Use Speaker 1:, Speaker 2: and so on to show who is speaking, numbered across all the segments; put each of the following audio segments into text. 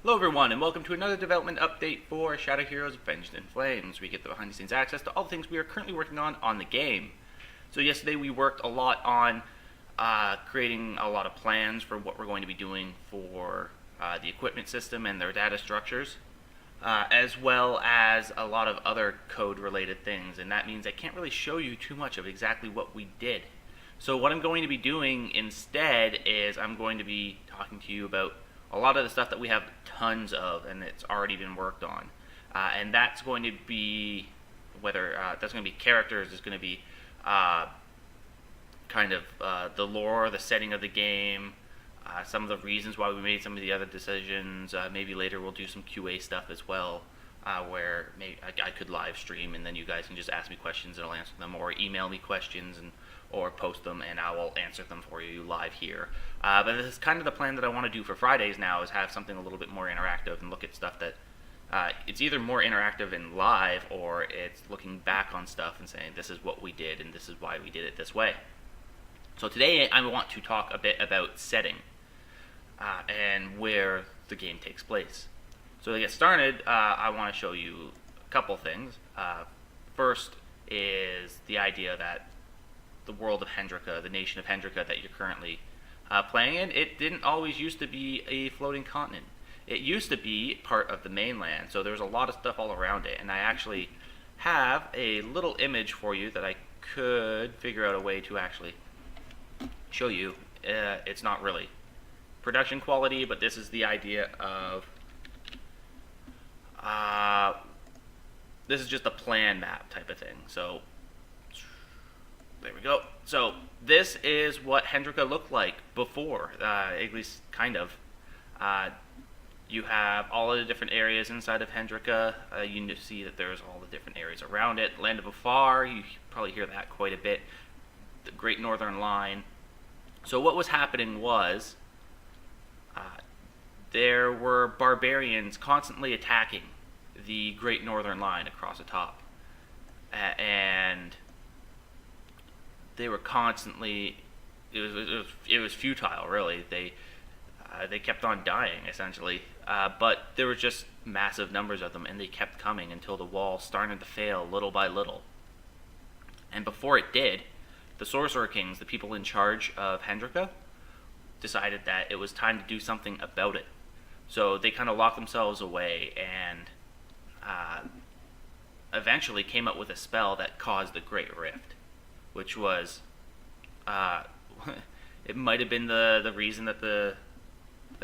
Speaker 1: Hello everyone, and welcome to another development update for Shadow Heroes Avenged in Flames. We get the behind the scenes access to all the things we are currently working on the game. So yesterday we worked a lot on creating a lot of plans for what we're going to be doing for the equipment system and their data structures, as well as a lot of other code related things, and that means I can't really show you too much of exactly what we did. So what I'm going to be doing instead is I'm going to be talking to you about a lot of the stuff that we have tons of and it's already been worked on. And that's going to be, whether that's going to be characters, it's going to be the lore, the setting of the game, some of the reasons why we made some of the other decisions. Maybe later we'll do some QA stuff as well, where maybe I could live stream and then you guys can just ask me questions and I'll answer them, or email me questions or post them and I will answer them for you live here. But this is kind of the plan that I want to do for Fridays now, is have something a little bit more interactive and look at stuff that it's either more interactive and live, or it's looking back on stuff and saying this is what we did and this is why we did it this way. So today I want to talk a bit about setting and where the game takes place. So to get started, I want to show you a couple things. First is the idea that the world of Hendrika, the nation of Hendrika that you're currently playing in, it didn't always used to be a floating continent. It used to be part of the mainland, so there's a lot of stuff all around it, and I actually have a little image for you that I could figure out a way to actually show you. It's not really production quality, but this is the idea of this is just a plan map type of thing. So there we go. So this is what Hendrika looked like before, at least kind of. You have all of the different areas inside of Hendrika. You see that there's all the different areas around it. Land of Afar, you probably hear that quite a bit. The Great Northern Line. So what was happening was there were barbarians constantly attacking the Great Northern Line across the top. And they were constantly, it was futile, really. They kept on dying, essentially, but there were just massive numbers of them, and they kept coming until the wall started to fail little by little. And before it did, the Sorcerer Kings, the people in charge of Hendrika, decided that it was time to do something about it. So they kind of locked themselves away and eventually came up with a spell that caused the Great Rift, which was, it might have been the reason that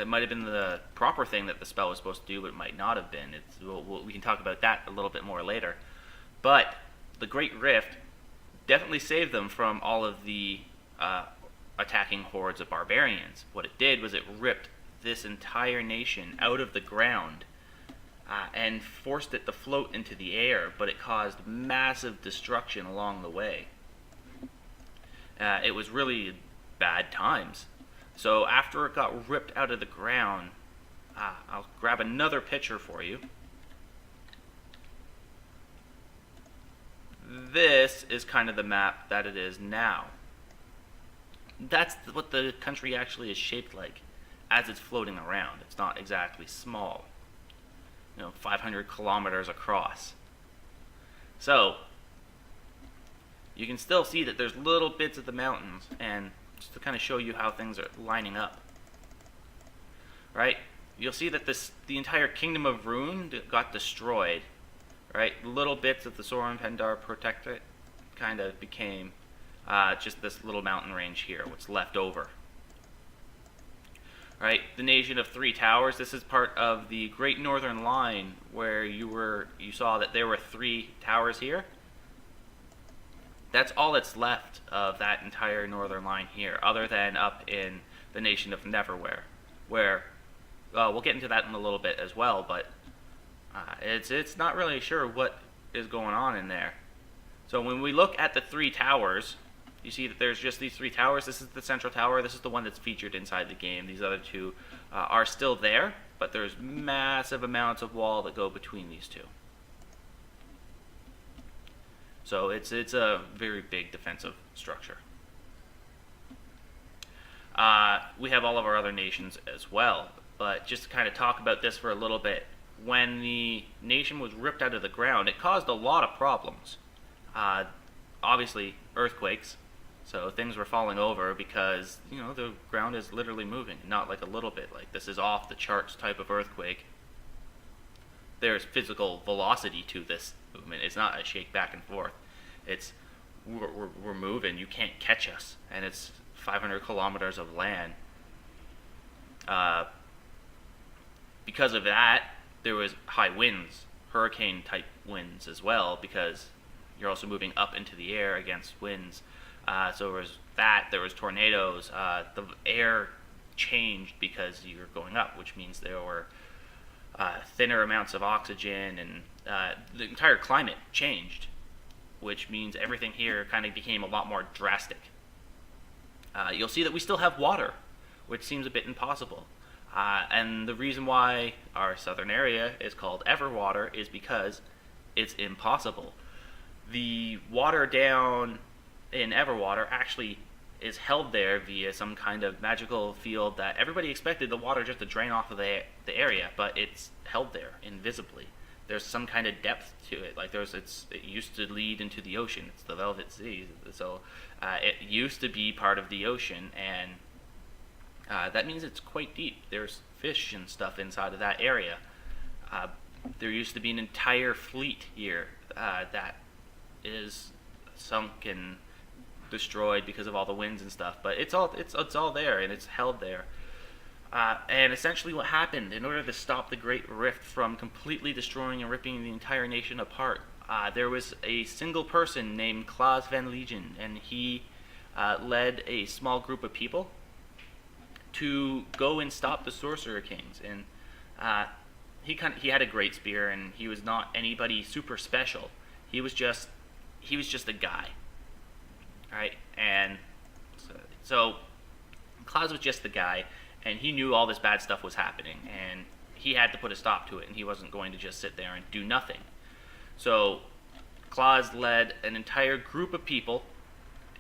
Speaker 1: might have been the proper thing that the spell was supposed to do, but it might not have been. We can talk about that a little bit more later. But the Great Rift definitely saved them from all of the attacking hordes of barbarians. What it did was it ripped this entire nation out of the ground and forced it to float into the air, but it caused massive destruction along the way. It was really bad times. So after it got ripped out of the ground, I'll grab another picture for you. This is kind of the map that it is now. That's what the country actually is shaped like as it's floating around. It's not exactly small. 500 kilometers across. So you can still see that there's little bits of the mountains, and just to kind of show you how things are lining up. Right? You'll see that the entire kingdom of Rune got destroyed. Right? Little bits of the Sorin Pendar Protectorate kind of became just this little mountain range here, what's left over. Right? The Nation of Three Towers, this is part of the Great Northern Line, where you saw that there were 3 towers here. That's all that's left of that entire northern line here, other than up in the Nation of Neverwhere, where we'll get into that in a little bit as well, but it's not really sure what is going on in there. So when we look at the 3 towers, you see that there's just these 3 towers. This is the central tower. This is the one that's featured inside the game. These other 2 are still there, but there's massive amounts of wall that go between these 2. So it's a very big defensive structure. We have all of our other nations as well. But just to kind of talk about this for a little bit, when the nation was ripped out of the ground, it caused a lot of problems. Uh, Obviously, earthquakes. So things were falling over because, the ground is literally moving, not like a little bit. Like, this is off the charts type of earthquake. There's physical velocity to this movement. It's not a shake back and forth. It's, we're moving. You can't catch us. And it's 500 kilometers of land. Because of that, there was high winds, hurricane type winds as well, because you're also moving up into the air against winds. So there was that. There was tornadoes. The air changed because you were going up, which means there were thinner amounts of oxygen, and the entire climate changed, which means everything here kind of became a lot more drastic. You'll see that we still have water, which seems a bit impossible. And the reason why our southern area is called Everwater is because it's impossible. The water down in Everwater actually is held there via some kind of magical field that everybody expected the water just to drain off of the area, but it's held there invisibly. There's some kind of depth to it. Like it used to lead into the ocean. It's the Velvet Sea. So it used to be part of the ocean, and that means it's quite deep. There's fish and stuff inside of that area. There used to be an entire fleet here that is sunk and destroyed because of all the winds and stuff. But it's all there, and it's held there. And essentially what happened, in order to stop the Great Rift from completely destroying and ripping the entire nation apart, there was a single person named Klaus van Legion, and he led a small group of people to go and stop the Sorcerer Kings. And he had a great spear, and he was not anybody super special. He was just a guy, right? And so Klaus was just the guy, and he knew all this bad stuff was happening, and he had to put a stop to it, and he wasn't going to just sit there and do nothing. So Klaus led an entire group of people,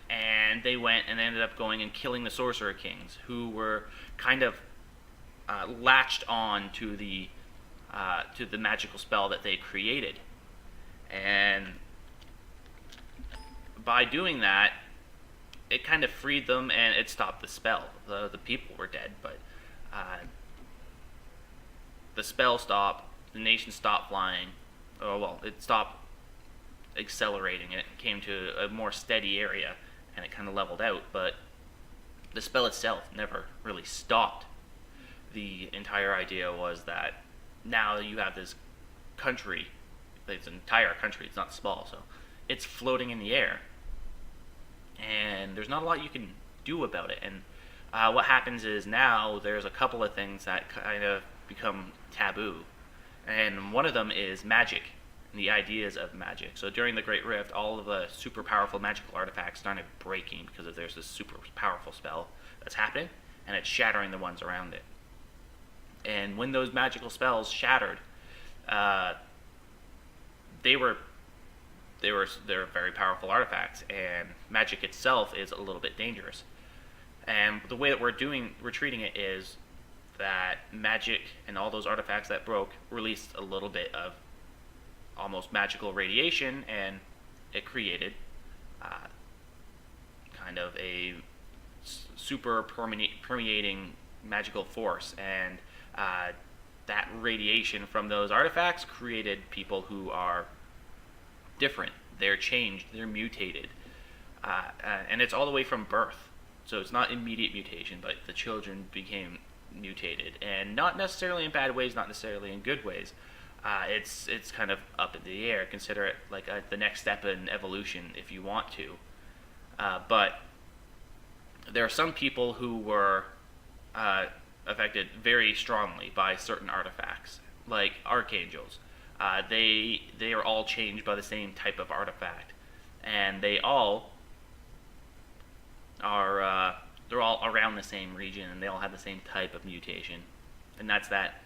Speaker 1: and they went and ended up going and killing the Sorcerer Kings, who were kind of latched on to the magical spell that they created. And by doing that, it kind of freed them, and it stopped the spell. The people were dead, but the spell stopped. The nation stopped flying. It stopped accelerating. It came to a more steady area, and it kind of leveled out. But the spell itself never really stopped. The entire idea was that now you have this country. It's an entire country. It's not small, so it's floating in the air, and there's not a lot you can do about it. And what happens is now there's a couple of things that kind of become taboo, and one of them is magic and the ideas of magic. So during the Great Rift, all of the super powerful magical artifacts started breaking because there's this super powerful spell that's happening, and it's shattering the ones around it. And when those magical spells shattered, they're very powerful artifacts, and magic itself is a little bit dangerous. And the way that we're treating it is that magic and all those artifacts that broke released a little bit of almost magical radiation, and it created kind of a super permeating magical force. And that radiation from those artifacts created people who are different. They're changed. They're mutated. And it's all the way from birth. So it's not immediate mutation, but the children became mutated. And not necessarily in bad ways, not necessarily in good ways. It's kind of up in the air. Consider it like the next step in evolution if you want to. But there are some people who were affected very strongly by certain artifacts, like archangels. They are all changed by the same type of artifact, and they all are they're all around the same region, and they all have the same type of mutation, and that's that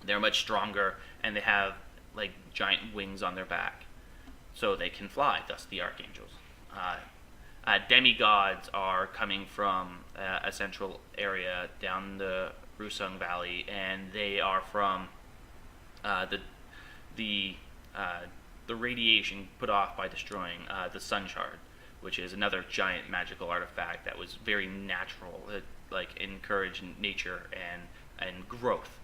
Speaker 1: they're much stronger, and they have like giant wings on their back, so they can fly. Thus, the archangels. Demigods are coming from a central area down the Rusung Valley, and they are from the the uh, the radiation put off by destroying the Sun Shard, which is another giant magical artifact that was very natural. It like encouraged nature and growth.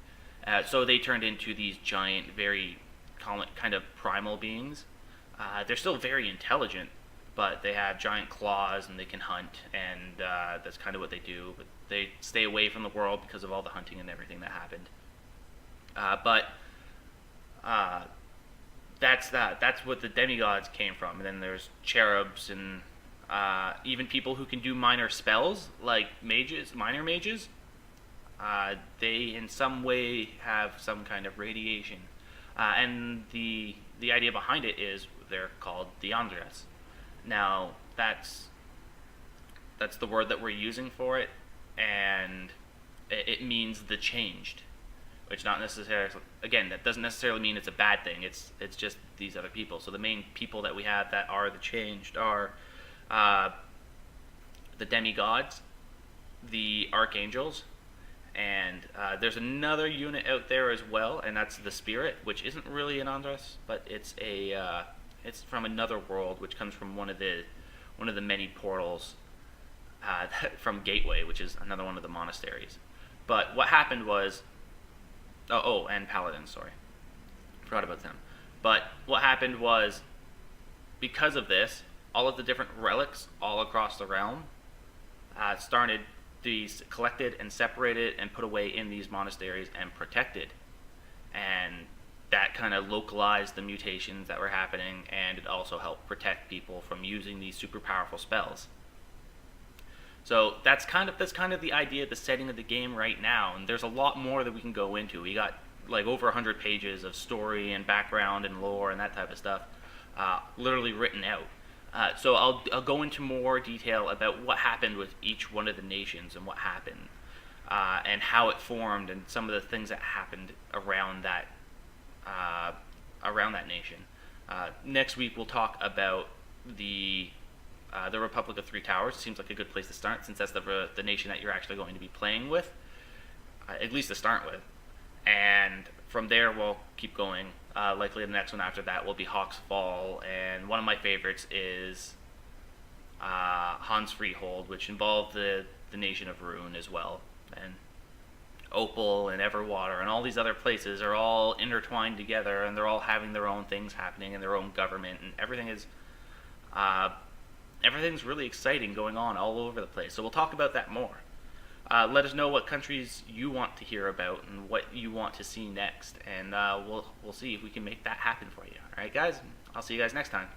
Speaker 1: So they turned into these giant, very kind of primal beings. They're still very intelligent, but they have giant claws and they can hunt, and that's kind of what they do. But they stay away from the world because of all the hunting and everything that happened. But that's that. That's what the demigods came from. And then there's cherubs and even people who can do minor spells, like mages, minor mages. They in some way have some kind of radiation, and the idea behind it is they're called the Andres. Now that's the word that we're using for it, and it means the changed, which not necessarily, again, that doesn't necessarily mean it's a bad thing. It's just these other people. So the main people that we have that are the changed are the demigods, the archangels, and there's another unit out there as well, and that's the spirit, which isn't really an Andros, but it's it's from another world, which comes from one of the many portals from Gateway, which is another one of the monasteries. But what happened was, and paladins, sorry, forgot about them. But what happened was, because of this, all of the different relics all across the realm started these collected and separated and put away in these monasteries and protected, and that kind of localized the mutations that were happening, and it also helped protect people from using these super powerful spells. So that's kind of the idea, the setting of the game right now, and there's a lot more that we can go into. We got like over 100 pages of story and background and lore and that type of stuff, literally written out. So I'll go into more detail about what happened with each one of the nations and what happened, and how it formed, and some of the things that happened around that nation. Next week we'll talk about the Republic of Three Towers. Seems like a good place to start, since that's the nation that you're actually going to be playing with, at least to start with. And from there we'll keep going. Likely the next one after that will be Hawk's Fall, and one of my favorites is Han's Freehold, which involved the nation of Rune as well. And Opal and Everwater and all these other places are all intertwined together, and they're all having their own things happening and their own government, and everything's really exciting going on all over the place. So we'll talk about that more. Let us know what countries you want to hear about and what you want to see next, and we'll see if we can make that happen for you. All right, guys? I'll see you guys next time.